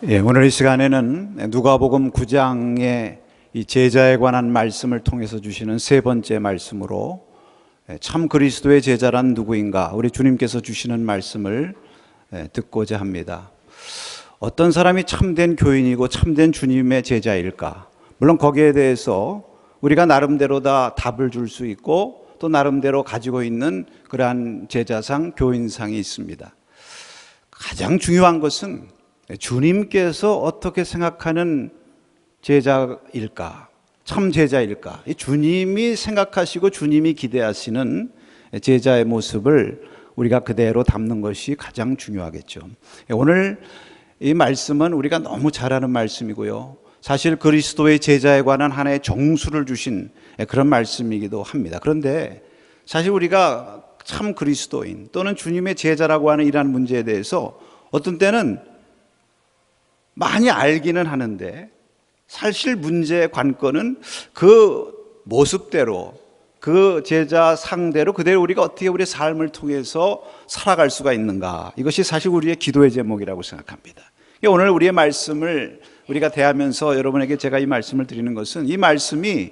오늘 이 시간에는 누가복음 9장의 이 제자에 관한 말씀을 통해서 주시는 세 번째 말씀으로 참 그리스도의 제자란 누구인가, 우리 주님께서 주시는 말씀을 듣고자 합니다. 어떤 사람이 참된 교인이고 참된 주님의 제자일까? 물론 거기에 대해서 우리가 나름대로 다 답을 줄 수 있고 또 나름대로 가지고 있는 그러한 제자상, 교인상이 있습니다. 가장 중요한 것은 주님께서 어떻게 생각하는 제자일까? 참 제자일까? 주님이 생각하시고 주님이 기대하시는 제자의 모습을 우리가 그대로 담는 것이 가장 중요하겠죠. 오늘 이 말씀은 우리가 너무 잘 아는 말씀이고요. 사실 그리스도의 제자에 관한 하나의 정수를 주신 그런 말씀이기도 합니다. 그런데 사실 우리가 참 그리스도인 또는 주님의 제자라고 하는 이러한 문제에 대해서 어떤 때는 많이 알기는 하는데 사실 문제의 관건은 그 모습대로, 그 제자 상대로 그대로 우리가 어떻게 우리의 삶을 통해서 살아갈 수가 있는가, 이것이 사실 우리의 기도의 제목이라고 생각합니다. 오늘 우리의 말씀을 우리가 대하면서 여러분에게 제가 이 말씀을 드리는 것은, 이 말씀이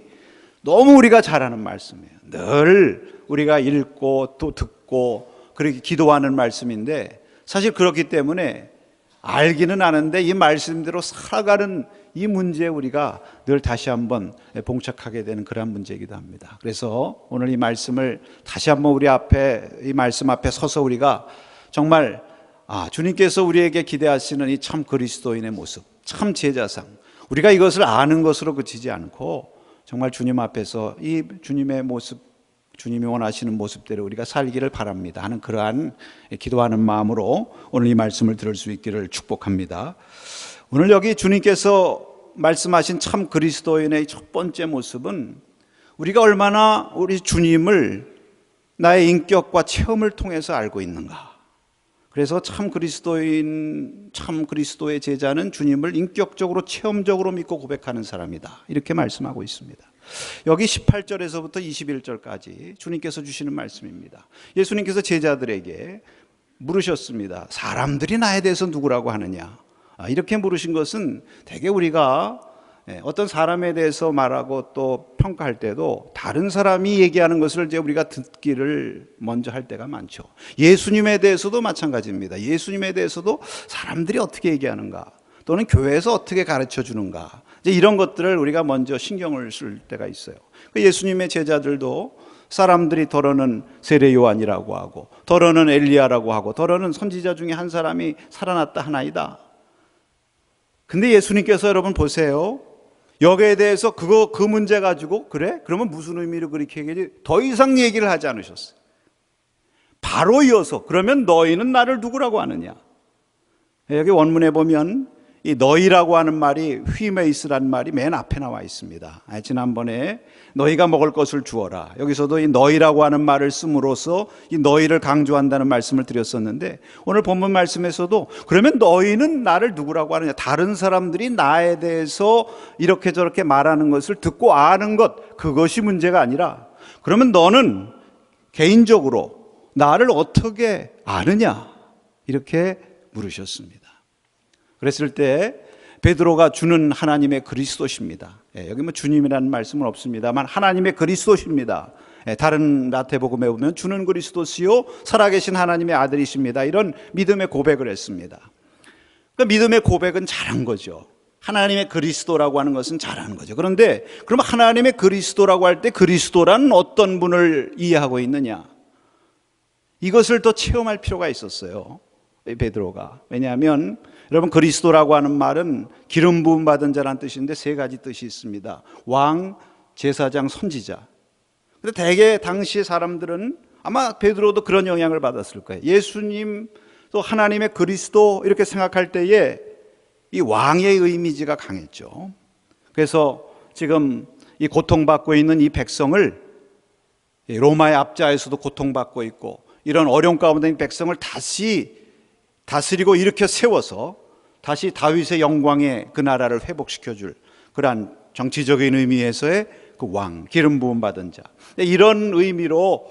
너무 우리가 잘 아는 말씀이에요. 늘 우리가 읽고 또 듣고 그렇게 기도하는 말씀인데, 사실 그렇기 때문에 알기는 아는데 이 말씀대로 살아가는 이 문제에 우리가 늘 다시 한번 봉착하게 되는 그런 문제이기도 합니다. 그래서 오늘 이 말씀을 다시 한번 우리 앞에, 이 말씀 앞에 서서 우리가 정말 주님께서 우리에게 기대하시는 이 참 그리스도인의 모습, 참 제자상, 우리가 이것을 아는 것으로 그치지 않고 정말 주님 앞에서 이 주님의 모습, 주님이 원하시는 모습대로 우리가 살기를 바랍니다 하는 그러한 기도하는 마음으로 오늘 이 말씀을 들을 수 있기를 축복합니다. 오늘 여기 주님께서 말씀하신 참 그리스도인의 첫 번째 모습은, 우리가 얼마나 우리 주님을 나의 인격과 체험을 통해서 알고 있는가. 그래서 참 그리스도인, 참 그리스도의 제자는 주님을 인격적으로 체험적으로 믿고 고백하는 사람이다, 이렇게 말씀하고 있습니다. 여기 18절에서부터 21절까지 주님께서 주시는 말씀입니다. 예수님께서 제자들에게 물으셨습니다. 사람들이 나에 대해서 누구라고 하느냐? 이렇게 물으신 것은 대개 우리가 어떤 사람에 대해서 말하고 또 평가할 때도 다른 사람이 얘기하는 것을 이제 우리가 듣기를 먼저 할 때가 많죠. 예수님에 대해서도 마찬가지입니다. 예수님에 대해서도 사람들이 어떻게 얘기하는가, 또는 교회에서 어떻게 가르쳐 주는가, 이제 이런 것들을 우리가 먼저 신경을 쓸 때가 있어요. 예수님의 제자들도 사람들이 더러는 세례 요한이라고 하고, 더러는 엘리야라고 하고, 더러는 선지자 중에 한 사람이 살아났다 하나이다. 근데 예수님께서 여러분 보세요. 여기에 대해서 그 문제 가지고 그래? 그러면 무슨 의미로 그렇게 얘기하지? 더 이상 얘기를 하지 않으셨어요. 바로 이어서 그러면 너희는 나를 누구라고 하느냐? 여기 원문에 보면 이 너희라고 하는 말이 휘메이스라는 말이 맨 앞에 나와 있습니다. 지난번에 너희가 먹을 것을 주어라, 여기서도 이 너희라고 하는 말을 씀으로써 이 너희를 강조한다는 말씀을 드렸었는데, 오늘 본문 말씀에서도 그러면 너희는 나를 누구라고 하느냐, 다른 사람들이 나에 대해서 이렇게 저렇게 말하는 것을 듣고 아는 것, 그것이 문제가 아니라 그러면 너는 개인적으로 나를 어떻게 아느냐, 이렇게 물으셨습니다. 그랬을 때 베드로가 주는 하나님의 그리스도십니다. 여기 뭐 주님이라는 말씀은 없습니다만 하나님의 그리스도십니다. 다른 마태복음에 보면 주는 그리스도시요 살아계신 하나님의 아들이십니다, 이런 믿음의 고백을 했습니다. 그 믿음의 고백은 잘한 거죠. 하나님의 그리스도라고 하는 것은 잘하는 거죠. 그런데 그럼 하나님의 그리스도라고 할 때 그리스도라는 어떤 분을 이해하고 있느냐, 이것을 또 체험할 필요가 있었어요, 베드로가. 왜냐하면 여러분, 그리스도라고 하는 말은 기름 부음 받은 자라는 뜻인데 세 가지 뜻이 있습니다. 왕, 제사장, 선지자. 근데 대개 당시 사람들은 아마 베드로도 그런 영향을 받았을 거예요. 예수님 또 하나님의 그리스도 이렇게 생각할 때에 이 왕의 이미지가 강했죠. 그래서 지금 이 고통받고 있는 이 백성을, 로마의 압자에서도 고통받고 있고 이런 어려움 가운데 있는 백성을 다시 다스리고 일으켜 세워서 다시 다윗의 영광의 그 나라를 회복시켜줄 그러한 정치적인 의미에서의 그 왕, 기름 부음 받은 자, 이런 의미로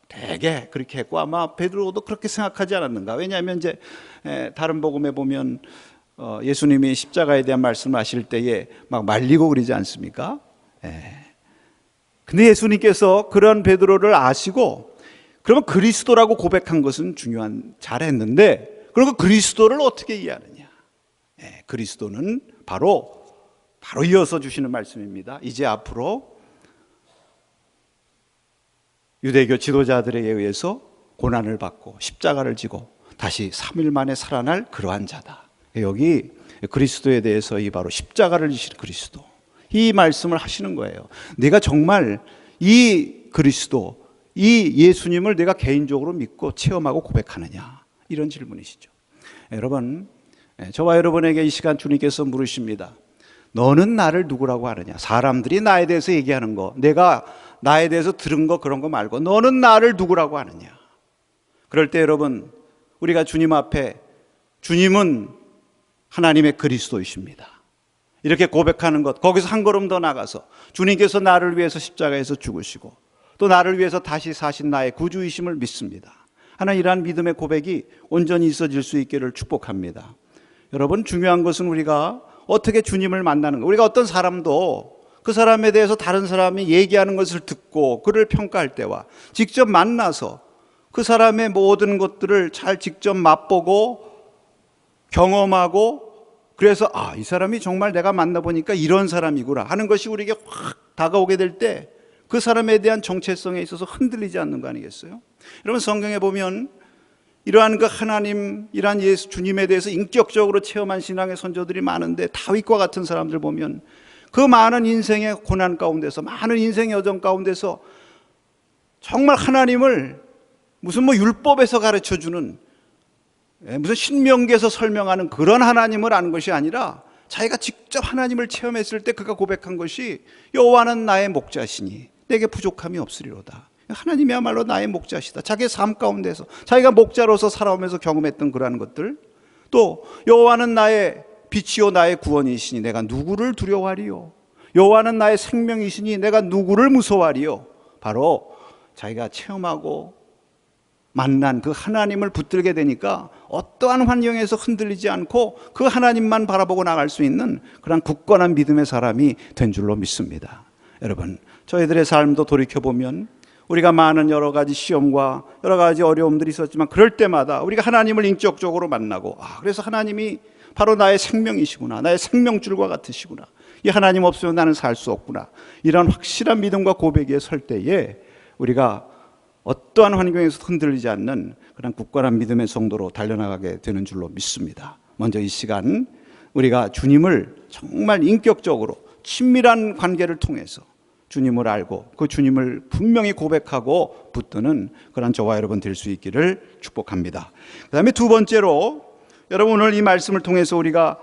되게 그렇게 했고 아마 베드로도 그렇게 생각하지 않았는가. 왜냐하면 이제 다른 복음에 보면 예수님이 십자가에 대한 말씀을 하실 때에 막 말리고 그러지 않습니까? 근데 예수님께서 그런 베드로를 아시고 그러면 그리스도라고 고백한 것은 잘했는데 그럼 그 그리스도를 어떻게 이해하느냐? 그리스도는 바로 이어서 주시는 말씀입니다. 이제 앞으로 유대교 지도자들에 의해서 고난을 받고 십자가를 지고 다시 3일 만에 살아날 그러한 자다. 여기 그리스도에 대해서 이 바로 십자가를 지시는 그리스도, 이 말씀을 하시는 거예요. 내가 정말 이 그리스도, 이 예수님을 내가 개인적으로 믿고 체험하고 고백하느냐, 이런 질문이시죠. 여러분, 저와 여러분에게 이 시간 주님께서 물으십니다. 너는 나를 누구라고 하느냐? 사람들이 나에 대해서 얘기하는 거, 내가 나에 대해서 들은 거, 그런 거 말고 너는 나를 누구라고 하느냐? 그럴 때 여러분, 우리가 주님 앞에 주님은 하나님의 그리스도이십니다, 이렇게 고백하는 것, 거기서 한 걸음 더 나가서 주님께서 나를 위해서 십자가에서 죽으시고 또 나를 위해서 다시 사신 나의 구주이심을 믿습니다 하는 이러한 믿음의 고백이 온전히 있어질 수 있기를 축복합니다. 여러분, 중요한 것은 우리가 어떻게 주님을 만나는 거. 우리가 어떤 사람도 그 사람에 대해서 다른 사람이 얘기하는 것을 듣고 그를 평가할 때와 직접 만나서 그 사람의 모든 것들을 잘 직접 맛보고 경험하고, 그래서 이 사람이 정말 내가 만나보니까 이런 사람이구나 하는 것이 우리에게 확 다가오게 될 때 그 사람에 대한 정체성에 있어서 흔들리지 않는 거 아니겠어요? 여러분, 성경에 보면 이러한 그 하나님, 이러한 예수 주님에 대해서 인격적으로 체험한 신앙의 선조들이 많은데, 다윗과 같은 사람들 보면 그 많은 인생의 고난 가운데서, 많은 인생의 여정 가운데서 정말 하나님을 무슨 율법에서 가르쳐주는, 무슨 신명기에서 설명하는 그런 하나님을 아는 것이 아니라 자기가 직접 하나님을 체험했을 때 그가 고백한 것이 여호와는 나의 목자시니 내게 부족함이 없으리로다. 하나님이야말로 나의 목자시다. 자기의 삶 가운데서 자기가 목자로서 살아오면서 경험했던 그러한 것들, 또 여호와는 나의 빛이요 나의 구원이시니 내가 누구를 두려워하리요? 여호와는 나의 생명이시니 내가 누구를 무서워하리요? 바로 자기가 체험하고 만난 그 하나님을 붙들게 되니까 어떠한 환경에서 흔들리지 않고 그 하나님만 바라보고 나갈 수 있는 그런 굳건한 믿음의 사람이 된 줄로 믿습니다. 여러분, 저희들의 삶도 돌이켜보면 우리가 많은 여러 가지 시험과 여러 가지 어려움들이 있었지만 그럴 때마다 우리가 하나님을 인격적으로 만나고, 그래서 하나님이 바로 나의 생명이시구나, 나의 생명줄과 같으시구나, 이 하나님 없으면 나는 살 수 없구나, 이런 확실한 믿음과 고백에 설 때에 우리가 어떠한 환경에서 흔들리지 않는 그런 굳건한 믿음의 성도로 달려나가게 되는 줄로 믿습니다. 먼저 이 시간 우리가 주님을 정말 인격적으로 친밀한 관계를 통해서 주님을 알고 그 주님을 분명히 고백하고 붙드는 그런 저와 여러분 될 수 있기를 축복합니다. 그 다음에 두 번째로, 여러분 오늘 이 말씀을 통해서 우리가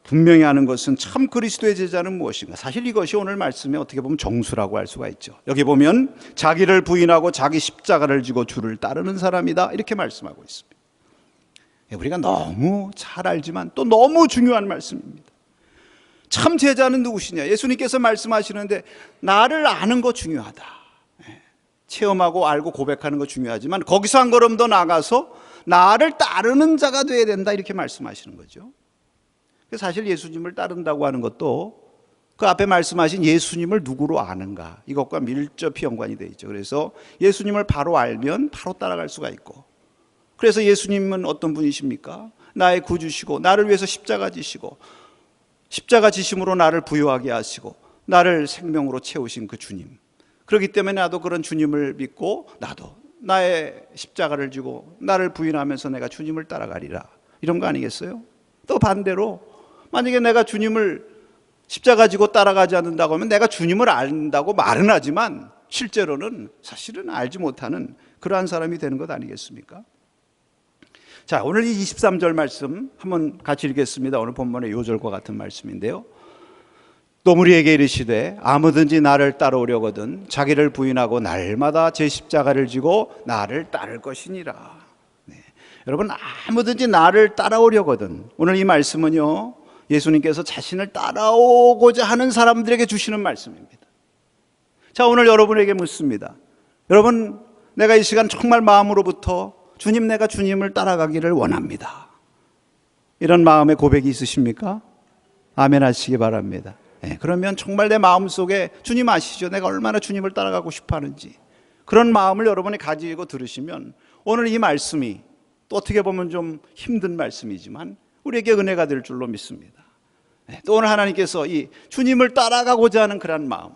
분명히 아는 것은 참 그리스도의 제자는 무엇인가. 사실 이것이 오늘 말씀에 어떻게 보면 정수라고 할 수가 있죠. 여기 보면 자기를 부인하고 자기 십자가를 지고 주를 따르는 사람이다, 이렇게 말씀하고 있습니다. 우리가 너무 잘 알지만 또 너무 중요한 말씀입니다. 참 제자는 누구시냐? 예수님께서 말씀하시는데 나를 아는 거 중요하다, 체험하고 알고 고백하는 거 중요하지만 거기서 한 걸음 더 나가서 나를 따르는 자가 되어야 된다, 이렇게 말씀하시는 거죠. 사실 예수님을 따른다고 하는 것도 그 앞에 말씀하신 예수님을 누구로 아는가, 이것과 밀접히 연관이 되어 있죠. 그래서 예수님을 바로 알면 바로 따라갈 수가 있고, 그래서 예수님은 어떤 분이십니까? 나의 구주시고 나를 위해서 십자가 지시고 십자가 지심으로 나를 부유하게 하시고 나를 생명으로 채우신 그 주님. 그렇기 때문에 나도 그런 주님을 믿고 나도 나의 십자가를 지고 나를 부인하면서 내가 주님을 따라가리라, 이런 거 아니겠어요? 또 반대로 만약에 내가 주님을 십자가 지고 따라가지 않는다고 하면 내가 주님을 안다고 말은 하지만 실제로는 사실은 알지 못하는 그러한 사람이 되는 것 아니겠습니까? 자, 오늘 이 23절 말씀 한번 같이 읽겠습니다. 오늘 본문의 요절과 같은 말씀인데요. 또 우리에게 이르시되 아무든지 나를 따라오려거든 자기를 부인하고 날마다 제 십자가를 지고 나를 따를 것이니라. 여러분, 아무든지 나를 따라오려거든, 오늘 이 말씀은요 예수님께서 자신을 따라오고자 하는 사람들에게 주시는 말씀입니다. 자, 오늘 여러분에게 묻습니다. 여러분, 내가 이 시간 정말 마음으로부터 주님, 내가 주님을 따라가기를 원합니다. 이런 마음의 고백이 있으십니까? 아멘 하시기 바랍니다. 그러면 정말 내 마음속에 주님 아시죠? 내가 얼마나 주님을 따라가고 싶어 하는지. 그런 마음을 여러분이 가지고 들으시면 오늘 이 말씀이 또 어떻게 보면 좀 힘든 말씀이지만 우리에게 은혜가 될 줄로 믿습니다. 또 오늘 하나님께서 이 주님을 따라가고자 하는 그런 마음,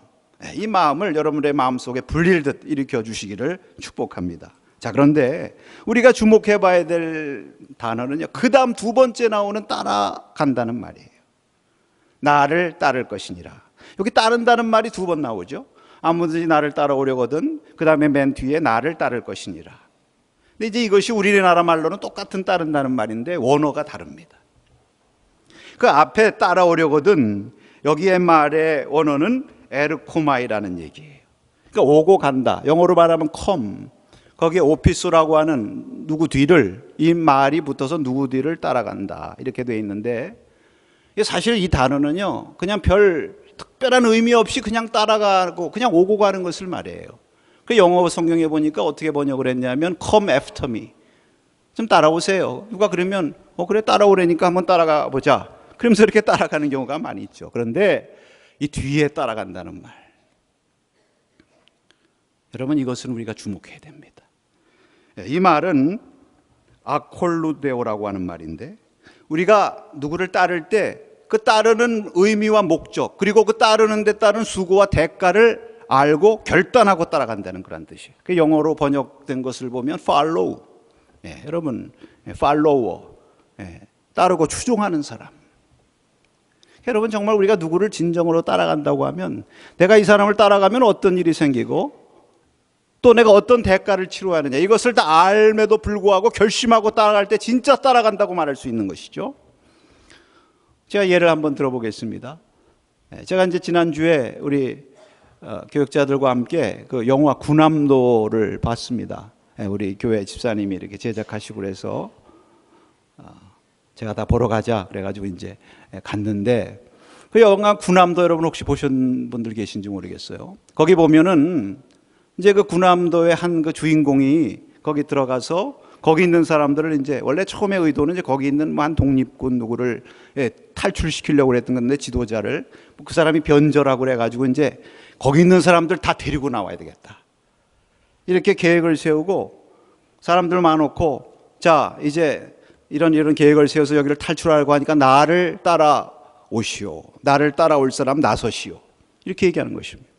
이 마음을 여러분의 마음속에 불릴듯 일으켜 주시기를 축복합니다. 자, 그런데 우리가 주목해 봐야 될 단어는요, 그 다음 두 번째 나오는 따라간다는 말이에요. 나를 따를 것이니라. 여기 따른다는 말이 두 번 나오죠. 아무든지 나를 따라오려거든, 그 다음에 맨 뒤에 나를 따를 것이니라. 근데 이제 이것이 우리나라 말로는 똑같은 따른다는 말인데 원어가 다릅니다. 그 앞에 따라오려거든, 여기의 말의 원어는 에르코마이라는 얘기예요. 그러니까 오고 간다. 영어로 말하면 come. 거기에 오피스라고 하는 누구 뒤를, 이 말이 붙어서 누구 뒤를 따라간다, 이렇게 돼 있는데, 사실 이 단어는요 그냥 별 특별한 의미 없이 그냥 따라가고 그냥 오고 가는 것을 말해요. 그 영어 성경에 보니까 어떻게 번역을 했냐면 come after me, 좀 따라오세요. 누가 그러면 그래 따라오라니까 한번 따라가 보자, 그러면서 이렇게 따라가는 경우가 많이 있죠. 그런데 이 뒤에 따라간다는 말, 여러분 이것은 우리가 주목해야 됩니다. 이 말은 아콜루데오라고 하는 말인데, 우리가 누구를 따를 때 그 따르는 의미와 목적, 그리고 그 따르는 데 따른 수고와 대가를 알고 결단하고 따라간다는 그런 뜻이에요. 그 영어로 번역된 것을 보면 follow, 여러분 follower, 따르고 추종하는 사람. 여러분 정말 우리가 누구를 진정으로 따라간다고 하면 내가 이 사람을 따라가면 어떤 일이 생기고 또 내가 어떤 대가를 치러야 하느냐, 이것을 다 알매도 불구하고 결심하고 따라갈 때 진짜 따라간다고 말할 수 있는 것이죠. 제가 예를 한번 들어보겠습니다. 제가 이제 지난주에 우리 교역자들과 함께 그 영화 군함도를 봤습니다. 우리 교회 집사님이 이렇게 제작하시고 그래서 제가 다 보러 가자 그래가지고 이제 갔는데, 그 영화 군함도 여러분 혹시 보신 분들 계신지 모르겠어요. 거기 보면은 이제 그 군함도의 한 그 주인공이 거기 들어가서 거기 있는 사람들을 이제 원래 처음에 의도는 이제 거기 있는 한 독립군 누구를 탈출시키려고 그랬던 건데, 지도자를 그 사람이 변절하고 그래가지고 이제 거기 있는 사람들 다 데리고 나와야 되겠다, 이렇게 계획을 세우고 사람들 많고, 자 이제 이런 계획을 세워서 여기를 탈출하려고 하니까 나를 따라오시오, 나를 따라올 사람 나서시오, 이렇게 얘기하는 것입니다.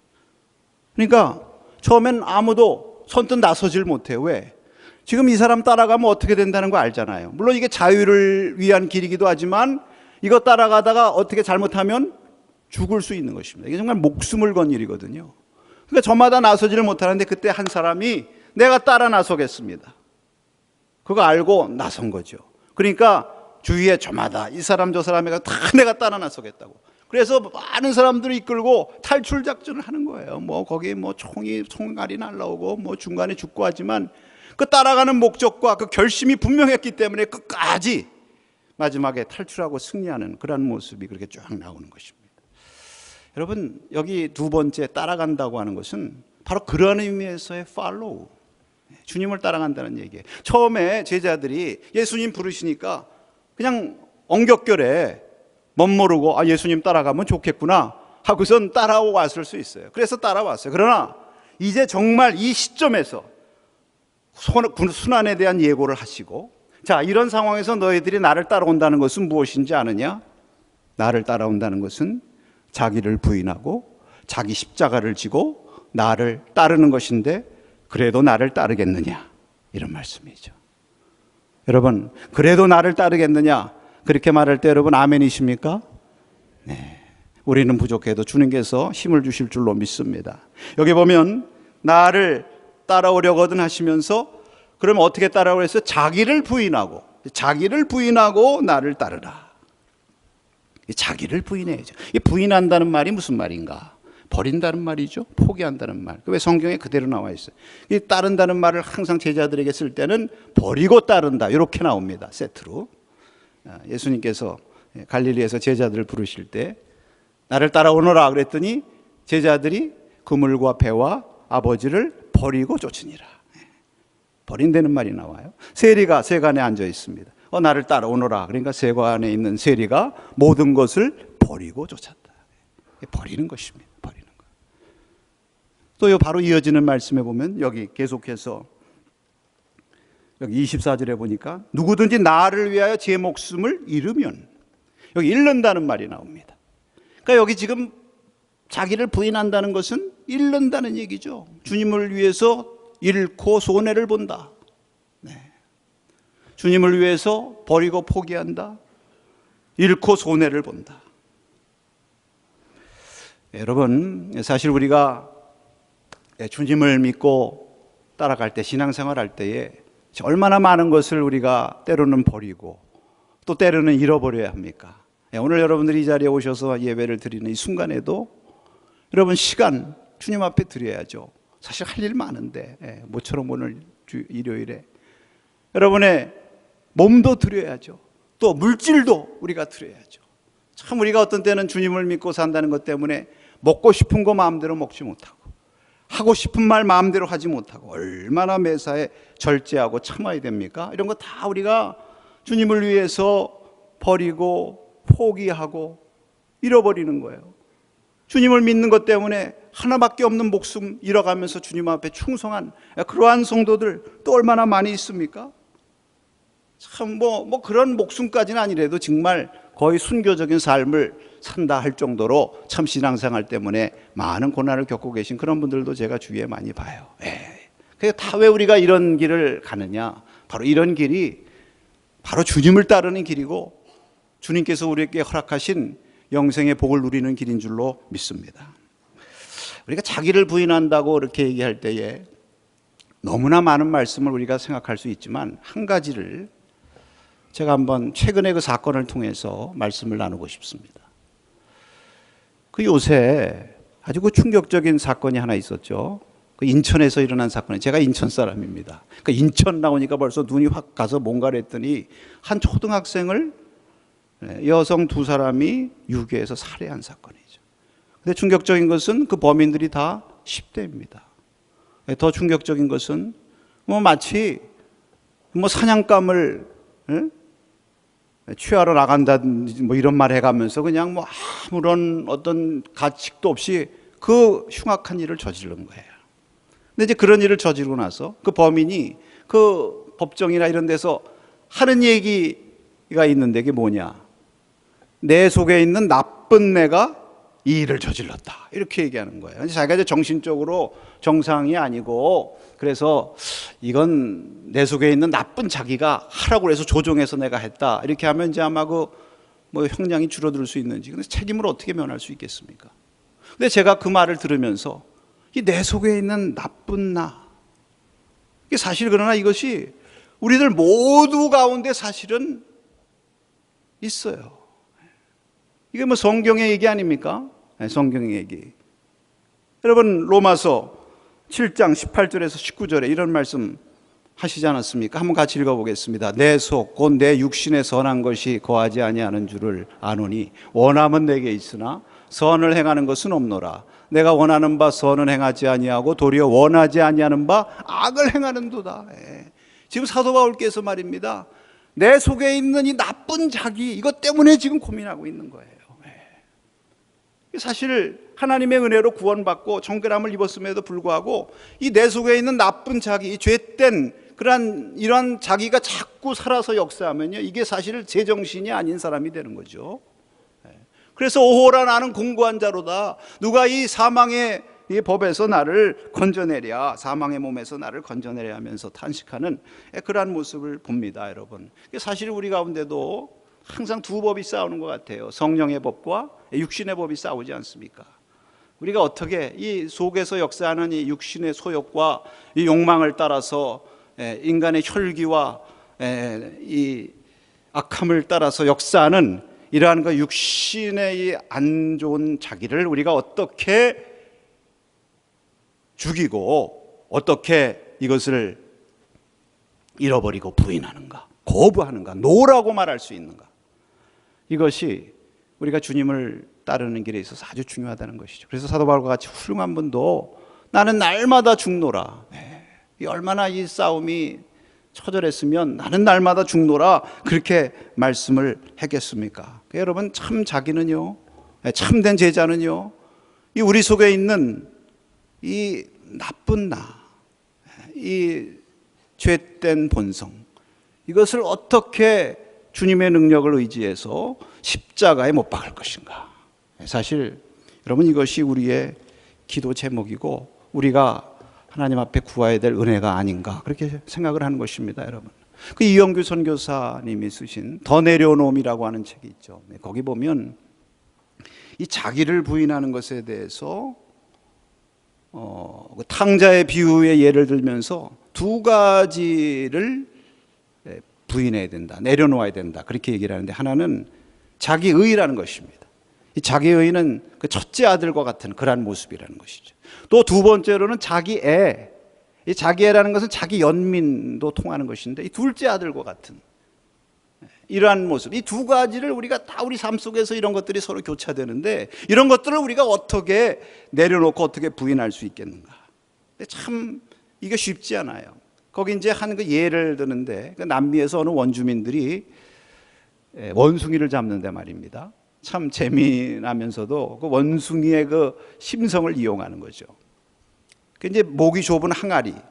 그러니까 처음엔 아무도 선뜻 나서질 못해요. 왜? 지금 이 사람 따라가면 어떻게 된다는 거 알잖아요. 물론 이게 자유를 위한 길이기도 하지만 이거 따라가다가 어떻게 잘못하면 죽을 수 있는 것입니다. 이게 정말 목숨을 건 일이거든요. 그러니까 저마다 나서지를 못하는데 그때 한 사람이 내가 따라 나서겠습니다, 그거 알고 나선 거죠. 그러니까 주위에 저마다 이 사람 저 사람에가 다 내가 따라 나서겠다고, 그래서 많은 사람들을 이끌고 탈출 작전을 하는 거예요. 뭐 거기 뭐 총알이 날라오고 뭐 중간에 죽고 하지만 그 따라가는 목적과 그 결심이 분명했기 때문에 끝까지 마지막에 탈출하고 승리하는 그런 모습이 그렇게 쫙 나오는 것입니다. 여러분 여기 두 번째 따라간다고 하는 것은 바로 그런 의미에서의 follow, 주님을 따라간다는 얘기예요. 처음에 제자들이 예수님 부르시니까 그냥 엉겹결에 멋모르고 예수님 따라가면 좋겠구나 하고선 따라왔을 수 있어요. 그래서 따라왔어요. 그러나 이제 정말 이 시점에서 순환에 대한 예고를 하시고, 자 이런 상황에서 너희들이 나를 따라온다는 것은 무엇인지 아느냐? 나를 따라온다는 것은 자기를 부인하고 자기 십자가를 지고 나를 따르는 것인데, 그래도 나를 따르겠느냐, 이런 말씀이죠. 여러분 그래도 나를 따르겠느냐 그렇게 말할 때 여러분 아멘이십니까? 네, 우리는 부족해도 주님께서 힘을 주실 줄로 믿습니다. 여기 보면 나를 따라오려거든 하시면서, 그러면 어떻게 따라오려 했어요? 자기를 부인하고 나를 따르라. 자기를 부인해야죠. 이 부인한다는 말이 무슨 말인가? 버린다는 말이죠. 포기한다는 말. 왜 성경에 그대로 나와 있어요. 이 따른다는 말을 항상 제자들에게 쓸 때는 버리고 따른다, 이렇게 나옵니다, 세트로. 예수님께서 갈릴리에서 제자들을 부르실 때 나를 따라오너라 그랬더니 제자들이 그물과 배와 아버지를 버리고 쫓으니라. 버린다는 말이 나와요. 세리가 세간에 앉아 있습니다. 나를 따라오너라. 그러니까 세간에 있는 세리가 모든 것을 버리고 쫓았다. 버리는 것입니다. 버리는 것. 또 바로 이어지는 말씀에 보면 여기 계속해서 여기 24절에 보니까 누구든지 나를 위하여 제 목숨을 잃으면, 여기 잃는다는 말이 나옵니다. 그러니까 여기 지금 자기를 부인한다는 것은 잃는다는 얘기죠. 주님을 위해서 잃고 손해를 본다. 주님을 위해서 버리고 포기한다. 잃고 손해를 본다. 여러분, 사실 우리가 주님을 믿고 따라갈 때, 신앙생활 할 때에 얼마나 많은 것을 우리가 때로는 버리고 또 때로는 잃어버려야 합니까? 오늘 여러분들이 이 자리에 오셔서 예배를 드리는 이 순간에도 여러분 시간 주님 앞에 드려야죠. 사실 할 일 많은데, 모처럼 오늘 일요일에 여러분의 몸도 드려야죠. 또 물질도 우리가 드려야죠. 참 우리가 어떤 때는 주님을 믿고 산다는 것 때문에 먹고 싶은 거 마음대로 먹지 못하고 하고 싶은 말 마음대로 하지 못하고 얼마나 매사에 절제하고 참아야 됩니까? 이런 거 다 우리가 주님을 위해서 버리고 포기하고 잃어버리는 거예요. 주님을 믿는 것 때문에 하나밖에 없는 목숨 잃어가면서 주님 앞에 충성한 그러한 성도들 또 얼마나 많이 있습니까? 참 그런 목숨까지는 아니래도 정말 거의 순교적인 삶을 산다 할 정도로 참 신앙생활 때문에 많은 고난을 겪고 계신 그런 분들도 제가 주위에 많이 봐요. 그래서 다 왜 우리가 이런 길을 가느냐? 바로 이런 길이 바로 주님을 따르는 길이고 주님께서 우리에게 허락하신 영생의 복을 누리는 길인 줄로 믿습니다. 우리가 자기를 부인한다고 이렇게 얘기할 때에 너무나 많은 말씀을 우리가 생각할 수 있지만 한 가지를 제가 한번 최근에 그 사건을 통해서 말씀을 나누고 싶습니다. 그 요새 아주 그 충격적인 사건이 하나 있었죠. 그 인천에서 일어난 사건이, 제가 인천 사람입니다. 그 인천 나오니까 벌써 눈이 확 가서 뭔가를 했더니 한 초등학생을 여성 두 사람이 유괴해서 살해한 사건이죠. 근데 충격적인 것은 그 범인들이 다 10대입니다. 더 충격적인 것은 마치 사냥감을 취하러 나간다든지 이런 말 해가면서 그냥 아무런 어떤 가책도 없이 그 흉악한 일을 저지른 거예요. 근데 이제 그런 일을 저지르고 나서 그 범인이 그 법정이나 이런 데서 하는 얘기가 있는데, 그게 뭐냐? 내 속에 있는 나쁜 내가 이 일을 저질렀다, 이렇게 얘기하는 거예요. 자기가 이제 정신적으로 정상이 아니고, 그래서 이건 내 속에 있는 나쁜 자기가 하라고 해서 조종해서 내가 했다, 이렇게 하면 이제 아마 형량이 줄어들 수 있는지, 근데 책임을 어떻게 면할 수 있겠습니까? 근데 제가 그 말을 들으면서 이 내 속에 있는 나쁜 나, 이게 사실, 그러나 이것이 우리들 모두 가운데 사실은 있어요. 이게 성경의 얘기 아닙니까? 성경의 얘기. 여러분, 로마서 7장 18절에서 19절에 이런 말씀 하시지 않았습니까? 한번 같이 읽어보겠습니다. 내 속 곧 내 육신에 선한 것이 거하지 아니하는 줄을 아노니 원함은 내게 있으나 선을 행하는 것은 없노라. 내가 원하는 바 선은 행하지 아니하고 도리어 원하지 아니하는 바 악을 행하는도다. 지금 사도 바울께서 말입니다, 내 속에 있는 이 나쁜 자기, 이것 때문에 지금 고민하고 있는 거예요. 사실 하나님의 은혜로 구원받고 정결함을 입었음에도 불구하고 이 내 속에 있는 나쁜 자기, 이 죄된 이런 자기가 자꾸 살아서 역사하면요, 이게 사실 제정신이 아닌 사람이 되는 거죠. 그래서 오호라 나는 공고한 자로다. 누가 이 사망의 이 법에서 나를 건져내랴, 사망의 몸에서 나를 건져내랴 하면서 탄식하는 그러한 모습을 봅니다, 여러분. 사실 우리 가운데도 항상 두 법이 싸우는 것 같아요. 성령의 법과 육신의 법이 싸우지 않습니까? 우리가 어떻게 이 속에서 역사하는 이 육신의 소욕과 이 욕망을 따라서 인간의 혈기와 이 악함을 따라서 역사하는 이러한 그 육신의 이 안 좋은 자기를 우리가 어떻게 죽이고 어떻게 이것을 잃어버리고 부인하는가, 거부하는가, 노라고 말할 수 있는가, 이것이 우리가 주님을 따르는 길에 있어서 아주 중요하다는 것이죠. 그래서 사도 바울과 같이 훌륭한 분도 나는 날마다 죽노라, 이 얼마나 이 싸움이 처절했으면 나는 날마다 죽노라 그렇게 말씀을 했겠습니까? 여러분, 참 자기는요, 참된 제자는요, 이 우리 속에 있는 이 나쁜 나, 이 죄된 본성, 이것을 어떻게 주님의 능력을 의지해서 십자가에 못 박을 것인가. 사실 여러분, 이것이 우리의 기도 제목이고 우리가 하나님 앞에 구해야 될 은혜가 아닌가 그렇게 생각을 하는 것입니다. 여러분, 그 이영규 선교사님이 쓰신 더 내려놓음이라고 하는 책이 있죠. 거기 보면 이 자기를 부인하는 것에 대해서 그 탕자의 비유의 예를 들면서 두 가지를 부인해야 된다, 내려놓아야 된다 그렇게 얘기를 하는데, 하나는 자기의라는 것입니다. 이 자기의는 그 첫째 아들과 같은 그러한 모습이라는 것이죠. 또 두 번째로는 자기애. 이 자기애라는 것은 자기 연민도 통하는 것인데, 이 둘째 아들과 같은 이러한 모습, 이 두 가지를 우리가 다 우리 삶 속에서 이런 것들이 서로 교차되는데, 이런 것들을 우리가 어떻게 내려놓고 어떻게 부인할 수 있겠는가. 참 이게 쉽지 않아요. 거기 이제 한 그 예를 드는데, 그 남미에서 어느 원주민들이 원숭이를 잡는데 말입니다. 참 재미나면서도 그 원숭이의 그 심성을 이용하는 거죠. 그 이제 목이 좁은 항아리를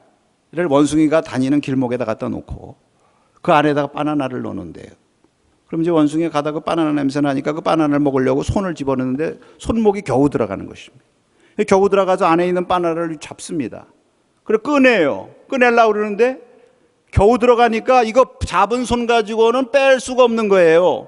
원숭이가 다니는 길목에다 갖다 놓고 그 안에다가 바나나를 넣는데요. 그럼 이제 원숭이가 가다가 바나나 냄새 나니까 그 바나나를 먹으려고 손을 집어넣는데 손목이 겨우 들어가는 것입니다. 겨우 들어가서 안에 있는 바나나를 잡습니다. 그래 꺼내요. 꺼내려고 그러는데 겨우 들어가니까 이거 잡은 손 가지고는 뺄 수가 없는 거예요.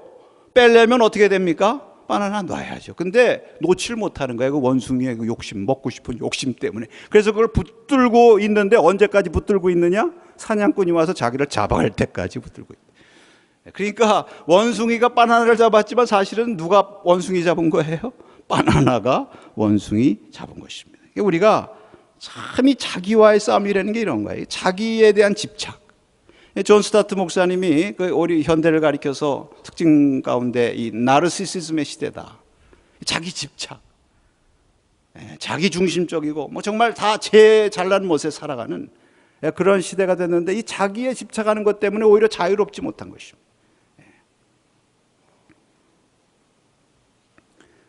빼려면 어떻게 됩니까? 바나나 놔야죠. 근데 놓질 못하는 거예요. 그 원숭이의 그 욕심, 먹고 싶은 욕심 때문에. 그래서 그걸 붙들고 있는데, 언제까지 붙들고 있느냐? 사냥꾼이 와서 자기를 잡아갈 때까지 붙들고 있다. 그러니까 원숭이가 바나나를 잡았지만 사실은 누가 원숭이 잡은 거예요? 바나나가 원숭이 잡은 것입니다. 우리가 참 이 자기와의 싸움이라는 게 이런 거예요. 자기에 대한 집착. 존 스타트 목사님이 그 우리 현대를 가리켜서 특징 가운데 이 나르시시즘의 시대다. 자기 집착, 자기 중심적이고 뭐 정말 다 제 잘난 못에 살아가는 그런 시대가 됐는데, 이 자기에 집착하는 것 때문에 오히려 자유롭지 못한 것입니다.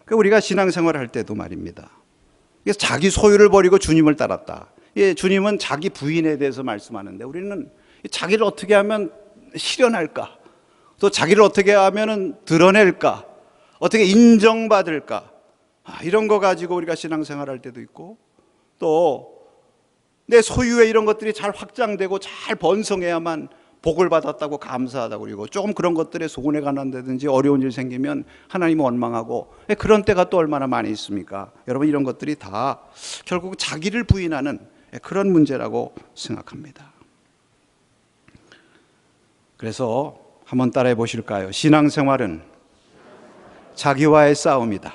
우리가 신앙생활을 할 때도 말입니다. 그래서 자기 소유를 버리고 주님을 따랐다. 주님은 자기 부인에 대해서 말씀하는데, 우리는 자기를 어떻게 하면 실현할까? 또 자기를 어떻게 하면 드러낼까? 어떻게 인정받을까? 이런 거 가지고 우리가 신앙생활 할 때도 있고, 또 내 소유의 이런 것들이 잘 확장되고 잘 번성해야만 복을 받았다고 감사하다고 그러고, 조금 그런 것들에 소원해가 난다든지 어려운 일 생기면 하나님을 원망하고, 그런 때가 또 얼마나 많이 있습니까? 여러분, 이런 것들이 다 결국 자기를 부인하는 그런 문제라고 생각합니다. 그래서 한번 따라해 보실까요? 신앙생활은 자기와의 싸움이다.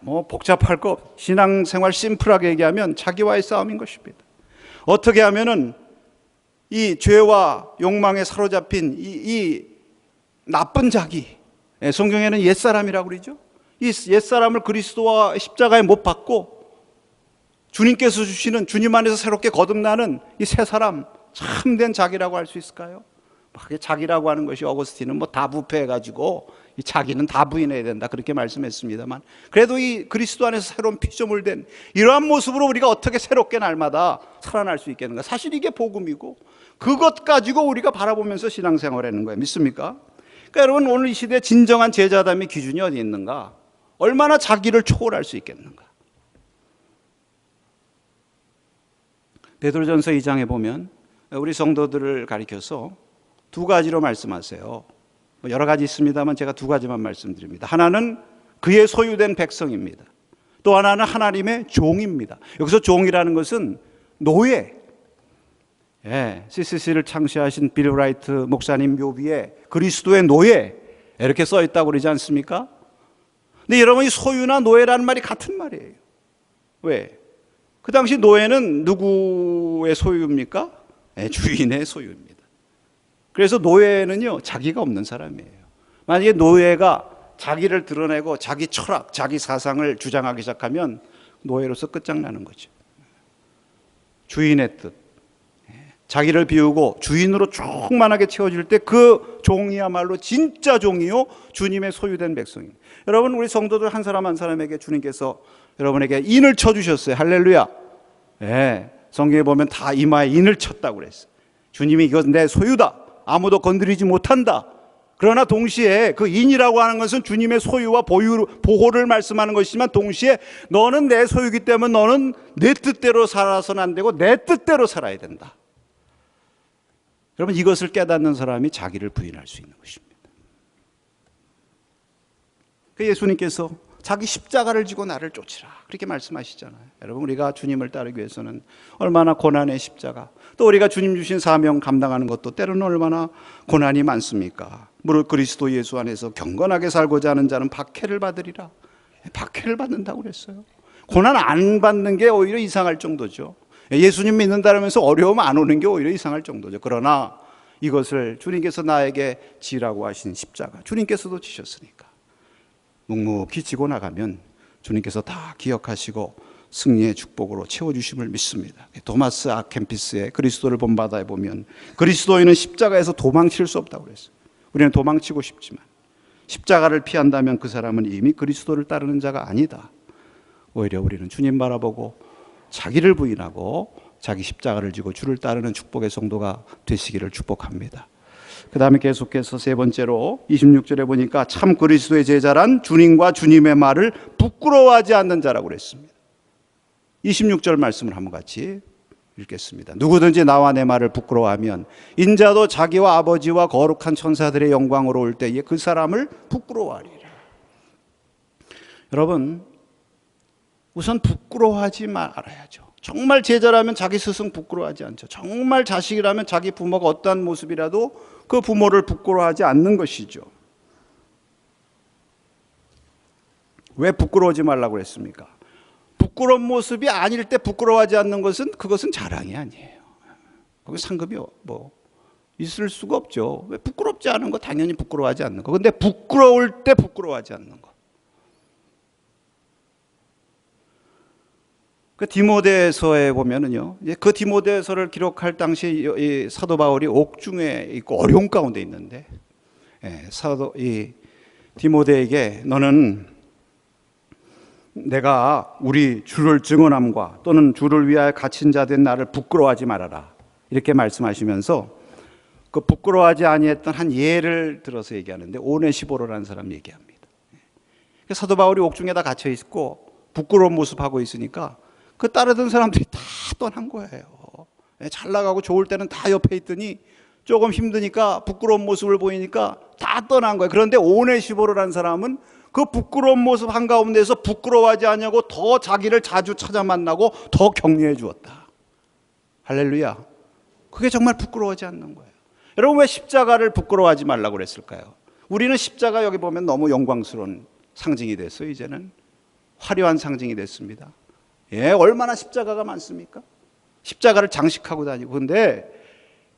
뭐 복잡할 거, 신앙생활 심플하게 얘기하면 자기와의 싸움인 것입니다. 어떻게 하면은 이 죄와 욕망에 사로잡힌 이 나쁜 자기, 성경에는 옛사람이라고 그러죠. 이 옛사람을 그리스도와 십자가에 못 박고 주님께서 주시는, 주님 안에서 새롭게 거듭나는 이 새 사람, 참된 자기라고 할 수 있을까요? 자기라고 하는 것이 어거스틴은 뭐 다 부패해가지고 이 자기는 다 부인해야 된다 그렇게 말씀했습니다만, 그래도 이 그리스도 안에서 새로운 피조물 된 이러한 모습으로 우리가 어떻게 새롭게 날마다 살아날 수 있겠는가? 사실 이게 복음이고, 그것 가지고 우리가 바라보면서 신앙생활하는 거예요. 믿습니까? 그러니까 여러분, 오늘 이 시대에 진정한 제자담의 기준이 어디 있는가? 얼마나 자기를 초월할 수 있겠는가? 베드로전서 2장에 보면 우리 성도들을 가리켜서 두 가지로 말씀하세요. 여러 가지 있습니다만 제가 두 가지만 말씀드립니다. 하나는 그의 소유된 백성입니다. 또 하나는 하나님의 종입니다. 여기서 종이라는 것은 노예. CCC를 창시하신 빌 라이트 목사님 묘비에 그리스도의 노예 이렇게 써 있다고 그러지 않습니까? 근데 여러분, 이 소유나 노예라는 말이 같은 말이에요. 왜? 그 당시 노예는 누구의 소유입니까? 주인의 소유입니다. 그래서 노예는요, 자기가 없는 사람이에요. 만약에 노예가 자기를 드러내고 자기 철학, 자기 사상을 주장하기 시작하면 노예로서 끝장나는 거죠. 주인의 뜻. 자기를 비우고 주인으로 충만하게 채워질 때 그 종이야말로 진짜 종이요 주님의 소유된 백성입니다. 여러분, 우리 성도들 한 사람 한 사람에게 주님께서 여러분에게 인을 쳐주셨어요. 할렐루야. 성경에 보면 다 이마에 인을 쳤다고 그랬어요. 주님이 이건 내 소유다, 아무도 건드리지 못한다. 그러나 동시에 그 인이라고 하는 것은 주님의 소유와 보호를 말씀하는 것이지만, 동시에 너는 내 소유이기 때문에 너는 내 뜻대로 살아서는 안 되고 내 뜻대로 살아야 된다. 여러분, 이것을 깨닫는 사람이 자기를 부인할 수 있는 것입니다. 그 예수님께서 자기 십자가를 지고 나를 쫓으라 그렇게 말씀하시잖아요. 여러분, 우리가 주님을 따르기 위해서는 얼마나 고난의 십자가, 또 우리가 주님 주신 사명 감당하는 것도 때로는 얼마나 고난이 많습니까? 무릇 그리스도 예수 안에서 경건하게 살고자 하는 자는 박해를 받으리라. 박해를 받는다고 그랬어요. 고난 안 받는 게 오히려 이상할 정도죠. 예수님 믿는다면서 어려움 안 오는 게 오히려 이상할 정도죠. 그러나 이것을 주님께서 나에게 지라고 하신 십자가, 주님께서도 지셨으니까 묵묵히 지고 나가면 주님께서 다 기억하시고 승리의 축복으로 채워주심을 믿습니다. 토마스 아켄피스의 그리스도를 본바다에 보면 그리스도인은 십자가에서 도망칠 수 없다고 그랬어요. 우리는 도망치고 싶지만 십자가를 피한다면 그 사람은 이미 그리스도를 따르는 자가 아니다. 오히려 우리는 주님 바라보고 자기를 부인하고 자기 십자가를 지고 주를 따르는 축복의 성도가 되시기를 축복합니다. 그 다음에 계속해서 세 번째로 26절에 보니까 참 그리스도의 제자란 주님과 주님의 말을 부끄러워하지 않는 자라고 그랬습니다. 26절 말씀을 한번 같이 읽겠습니다. 누구든지 나와 내 말을 부끄러워하면 인자도 자기와 아버지와 거룩한 천사들의 영광으로 올 때에 그 사람을 부끄러워하리라. 여러분, 우선 부끄러워하지 말아야죠. 정말 제자라면 자기 스승 부끄러워하지 않죠. 정말 자식이라면 자기 부모가 어떠한 모습이라도 그 부모를 부끄러워하지 않는 것이죠. 왜 부끄러워하지 말라고 했습니까? 부끄러운 모습이 아닐 때 부끄러워하지 않는 것은 그것은 자랑이 아니에요. 거기 상급이 있을 수가 없죠. 왜 부끄럽지 않은 거 당연히 부끄러워하지 않는 거. 근데 부끄러울 때 부끄러워하지 않는 거. 그 디모데서에 보면은요, 그 디모데서를 기록할 당시 이 사도 바울이 옥중에 있고 어려운 가운데 있는데, 이 디모데에게 너는 내가 우리 주를 증언함과 또는 주를 위하여 갇힌 자 된 나를 부끄러워하지 말아라 이렇게 말씀하시면서 그 부끄러워하지 아니했던 한 예를 들어서 얘기하는데 오네시보로라는 사람 얘기합니다. 사도 바울이 옥중에다 갇혀 있고 부끄러운 모습하고 있으니까 그 따르던 사람들이 다 떠난 거예요. 잘 나가고 좋을 때는 다 옆에 있더니 조금 힘드니까 부끄러운 모습을 보이니까 다 떠난 거예요. 그런데 오네시보로라는 사람은 그 부끄러운 모습 한가운데서 부끄러워하지 않냐고 더 자기를 자주 찾아 만나고 더 격려해 주었다. 할렐루야. 그게 정말 부끄러워하지 않는 거예요. 여러분, 왜 십자가를 부끄러워하지 말라고 그랬을까요? 우리는 십자가 여기 보면 너무 영광스러운 상징이 됐어요. 이제는 화려한 상징이 됐습니다. 얼마나 십자가가 많습니까? 십자가를 장식하고 다니고. 근데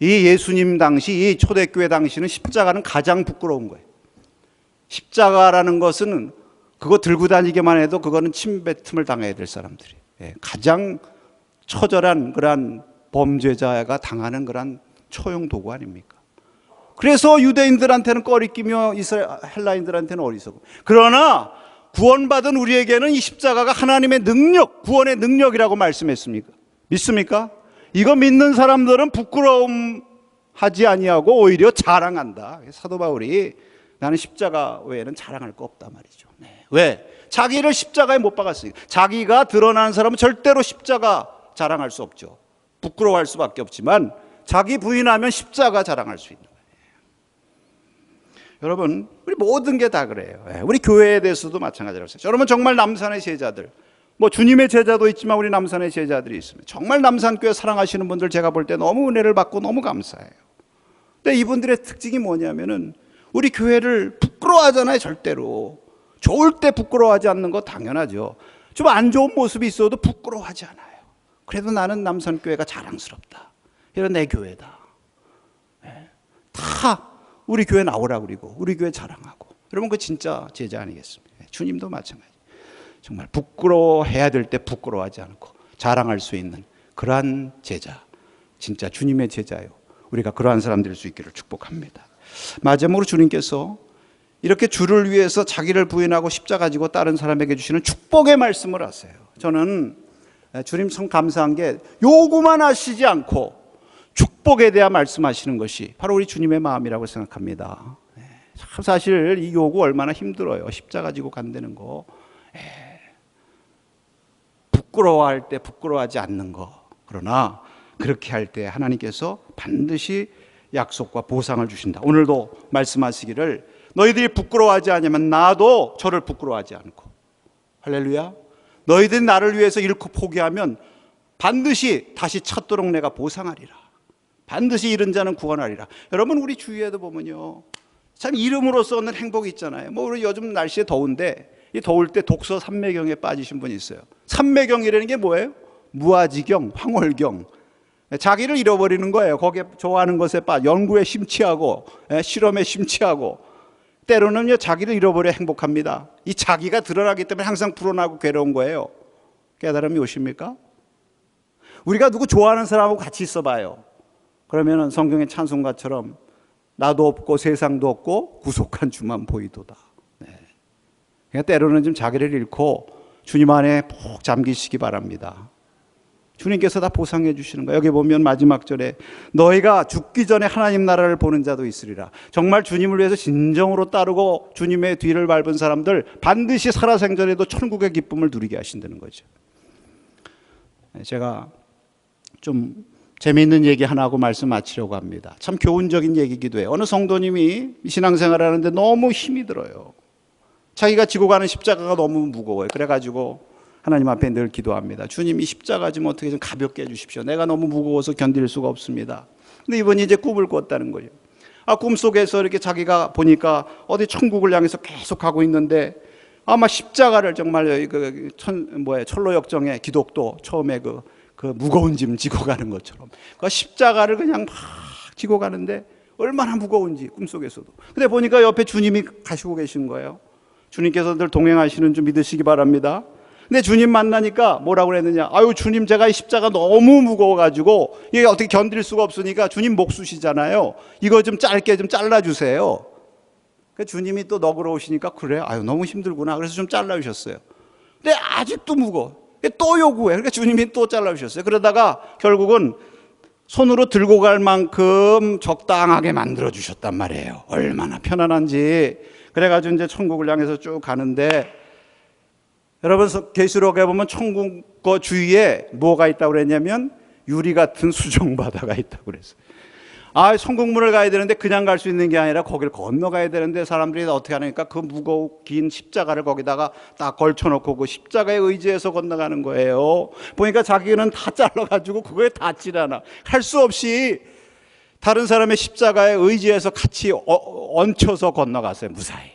이 예수님 당시, 이 초대교회 당시는 십자가는 가장 부끄러운 거예요. 십자가라는 것은 그거 들고 다니기만 해도 그거는 침뱉음을 당해야 될 사람들이, 가장 처절한 그러한 범죄자가 당하는 그러한 처용 도구 아닙니까? 그래서 유대인들한테는 꺼리끼며 헬라인들한테는 어리석고, 그러나 구원받은 우리에게는 이 십자가가 하나님의 능력, 구원의 능력이라고 말씀했습니까? 믿습니까? 이거 믿는 사람들은 부끄러움하지 아니하고 오히려 자랑한다. 사도 바울이 나는 십자가 외에는 자랑할 거 없단 말이죠. 왜? 자기를 십자가에 못 박았으니까. 자기가 드러나는 사람은 절대로 십자가 자랑할 수 없죠. 부끄러워할 수밖에 없지만 자기 부인하면 십자가 자랑할 수 있는 거예요. 여러분, 우리 모든 게 다 그래요. 우리 교회에 대해서도 마찬가지라고 했어요. 여러분, 정말 남산의 제자들, 주님의 제자도 있지만 우리 남산의 제자들이 있습니다. 정말 남산교회 사랑하시는 분들 제가 볼 때 너무 은혜를 받고 너무 감사해요. 근데 이분들의 특징이 뭐냐면은 우리 교회를 부끄러워하잖아요. 절대로. 좋을 때 부끄러워하지 않는 거 당연하죠. 좀 안 좋은 모습이 있어도 부끄러워하지 않아요. 그래도 나는 남산교회가 자랑스럽다. 이런 내 교회다. 다 우리 교회 나오라고 그리고 우리 교회 자랑하고. 여러분, 그 진짜 제자 아니겠습니까? 주님도 마찬가지. 정말 부끄러워해야 될 때 부끄러워하지 않고 자랑할 수 있는 그러한 제자, 진짜 주님의 제자요, 우리가 그러한 사람들 수 있기를 축복합니다. 마지막으로 주님께서 이렇게 주를 위해서 자기를 부인하고 십자가 지고 다른 사람에게 주시는 축복의 말씀을 하세요. 저는 주님 참 감사한 게 요구만 하시지 않고 축복에 대한 말씀하시는 것이 바로 우리 주님의 마음이라고 생각합니다. 참 사실 이 요구 얼마나 힘들어요. 십자가 지고 간다는 거. 부끄러워할 때 부끄러워하지 않는 거. 그러나 그렇게 할 때 하나님께서 반드시 약속과 보상을 주신다. 오늘도 말씀하시기를 너희들이 부끄러워하지 않으면 나도 저를 부끄러워하지 않고, 할렐루야, 너희들이 나를 위해서 잃고 포기하면 반드시 다시 찾도록 내가 보상하리라. 반드시 잃은 자는 구원하리라. 여러분, 우리 주위에도 보면요, 참 이름으로써 얻는 행복이 있잖아요. 뭐 우리 요즘 날씨에 더운데 이 더울 때 독서 삼매경에 빠지신 분이 있어요. 삼매경이라는 게 뭐예요? 무아지경, 황홀경. 자기를 잃어버리는 거예요. 거기에 좋아하는 것에 연구에 심취하고 실험에 심취하고, 때로는요 자기를 잃어버려 행복합니다. 이 자기가 드러나기 때문에 항상 불안하고 괴로운 거예요. 깨달음이 오십니까? 우리가 누구 좋아하는 사람하고 같이 있어봐요. 그러면 성경의 찬송가처럼 나도 없고 세상도 없고 구속한 주만 보이도다. 그러니까 때로는 좀 자기를 잃고 주님 안에 푹 잠기시기 바랍니다. 주님께서 다 보상해 주시는 거예요. 여기 보면 마지막 절에 너희가 죽기 전에 하나님 나라를 보는 자도 있으리라. 정말 주님을 위해서 진정으로 따르고 주님의 뒤를 밟은 사람들 반드시 살아생전에도 천국의 기쁨을 누리게 하신다는 거죠. 제가 좀 재미있는 얘기 하나 하고 말씀 마치려고 합니다. 참 교훈적인 얘기기도 해요. 어느 성도님이 신앙생활을 하는데 너무 힘이 들어요. 자기가 지고 가는 십자가가 너무 무거워요. 그래가지고 하나님 앞에 늘 기도합니다. 주님, 이 십자가 좀 어떻게 좀 가볍게 해주십시오. 내가 너무 무거워서 견딜 수가 없습니다. 근데 이번이 이제 꿈을 꿨다는 거예요. 꿈속에서 이렇게 자기가 보니까 어디 천국을 향해서 계속 가고 있는데 아마 십자가를 정말 철로역정의 기독도 처음에 그 무거운 짐 지고 가는 것처럼 그 십자가를 그냥 막 지고 가는데 얼마나 무거운지 꿈속에서도. 근데 보니까 옆에 주님이 가시고 계신 거예요. 주님께서 늘 동행하시는 줄 믿으시기 바랍니다. 근데 주님 만나니까 뭐라고 그랬느냐? 아유, 주님, 제가 이 십자가 너무 무거워가지고 이게 어떻게 견딜 수가 없으니까 주님 목수시잖아요. 이거 좀 짧게 좀 잘라주세요. 주님이 또 너그러우시니까 그래, 아유, 너무 힘들구나. 그래서 좀 잘라주셨어요. 근데 아직도 무거워. 또 요구해. 그러니까 주님이 또 잘라주셨어요. 그러다가 결국은 손으로 들고 갈 만큼 적당하게 만들어주셨단 말이에요. 얼마나 편안한지. 그래가지고 이제 천국을 향해서 쭉 가는데, 여러분 계시록에 보면 천국 거 주위에 뭐가 있다고 그랬냐면 유리 같은 수정바다가 있다고 그랬어요. 천국문을 가야 되는데 그냥 갈 수 있는 게 아니라 거기를 건너가야 되는데 사람들이 어떻게 하니까 그 무거운 긴 십자가를 거기다가 딱 걸쳐놓고 그 십자가에 의지해서 건너가는 거예요. 보니까 자기는 다 잘라가지고 그거에 닿질 않아. 할 수 없이 다른 사람의 십자가에 의지해서 같이 얹혀서 건너갔어요. 무사히.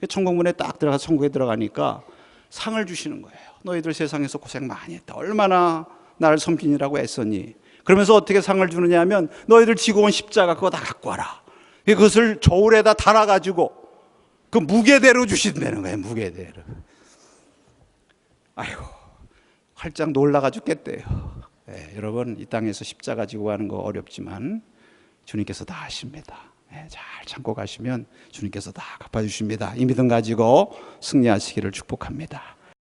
천국문에 딱 들어가서 천국에 들어가니까 상을 주시는 거예요. 너희들 세상에서 고생 많이 했다. 얼마나 나를 섬기느라고 애썼니? 그러면서 어떻게 상을 주느냐 하면 너희들 지고 온 십자가 그거 다 갖고 와라. 그것을 저울에다 달아가지고 그 무게대로 주신다는 거예요. 무게대로. 아이고, 활짝 놀라가 죽겠대요. 여러분, 이 땅에서 십자가 지고 가는 거 어렵지만 주님께서 다 하십니다. 잘 참고 가시면 주님께서 다 갚아주십니다. 이 믿음 가지고 승리하시기를 축복합니다.